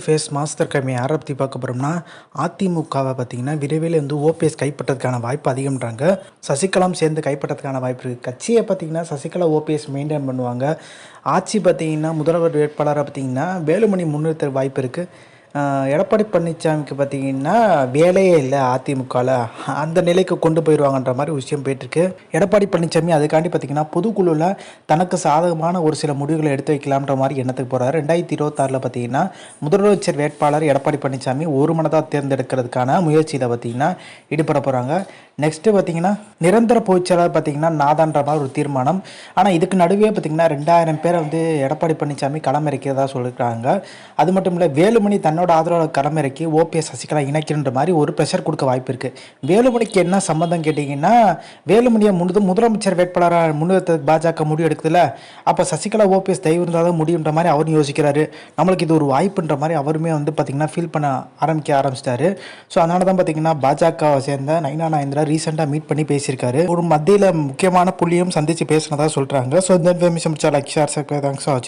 Face master கிழமை யாரை பற்றி பார்க்க போகிறோம்னா அதிமுகவை பார்த்தீங்கன்னா விரைவில் ஓபிஎஸ் கைப்பற்றதுக்கான வாய்ப்பு அதிகம்ன்றாங்க. சசிகலாம் சேர்ந்து கைப்பற்றதுக்கான வாய்ப்பு இருக்குது. கட்சியை பார்த்தீங்கன்னா சசிகலா ஓபிஎஸ் மெயின்டைன் பண்ணுவாங்க. ஆட்சி பார்த்தீங்கன்னா முதல்வர் வேட்பாளராக பார்த்தீங்கன்னா வேலுமணி முன்னிறுத்த வாய்ப்பு இருக்குது. எடப்பாடி பழனிசாமிக்கு பார்த்தீங்கன்னா வேலையே இல்லை அதிமுகவில், அந்த நிலைக்கு கொண்டு போயிடுவாங்கன்ற மாதிரி விஷயம் போயிட்டுருக்கு. எடப்பாடி பழனிசாமி அதுக்காண்டி பார்த்தீங்கன்னா பொதுக்குழுவில் தனக்கு சாதகமான ஒரு சில முடிவுகளை எடுத்து வைக்கலாம்ன்ற மாதிரி எண்ணத்துக்கு போகிறாரு. 2026 பார்த்தீங்கன்னா முதலமைச்சர் வேட்பாளர் எடப்பாடி பழனிசாமி ஒரு மனதாக தேர்ந்தெடுக்கிறதுக்கான முயற்சியில் பார்த்தீங்கன்னா ஈடுபட போகிறாங்க. நெக்ஸ்ட்டு பார்த்தீங்கன்னா நிரந்தர பொதுச்செயலாளர் பார்த்தீங்கன்னா நாதான்ற மாதிரி ஒரு தீர்மானம். ஆனால் இதுக்கு நடுவே பார்த்தீங்கன்னா 2000 பேரை எடப்பாடி பழனிசாமி களமிறக்கிறதா சொல்லியிருக்காங்க. அது மட்டும் இல்லை, வேலுமணி தன்னோட ஆதரவாளர் களமிறக்கி ஓபிஎஸ் சசிகலா இணைக்கின்ற மாதிரி ஒரு ப்ரெஷர் கொடுக்க வாய்ப்பு இருக்குது. வேலுமணிக்கு என்ன சம்மந்தம் கேட்டிங்கன்னா, வேலுமணியை முதலமைச்சர் வேட்பாளராக முன்னிறுத்த பாஜக முடிவு எடுக்குதுல்ல, அப்போ சசிகலா ஓபிஎஸ் தயவு இருந்தால் தான் முடியுன்ற மாதிரி அவரும் யோசிக்கிறாரு. நம்மளுக்கு இது ஒரு வாய்ப்புன்ற மாதிரி அவருமே பார்த்திங்கன்னா ஃபீல் பண்ண ஆரம்பிச்சிட்டாரு. ஸோ அதனால தான் பார்த்தீங்கன்னா பாஜகவை சேர்ந்த நைனா நாகேந்திரா ரீசெண்டாக மீட் பண்ணி பேசியிருக்காரு. ஒரு மத்தியில் முக்கியமான புள்ளியும் சந்தித்து பேசினதாக சொல்கிறாங்க. ஸோ இந்த இன்ஃபர்மேஷன் முடிச்சா like share subscribe. Thanks for வாட்சிங்.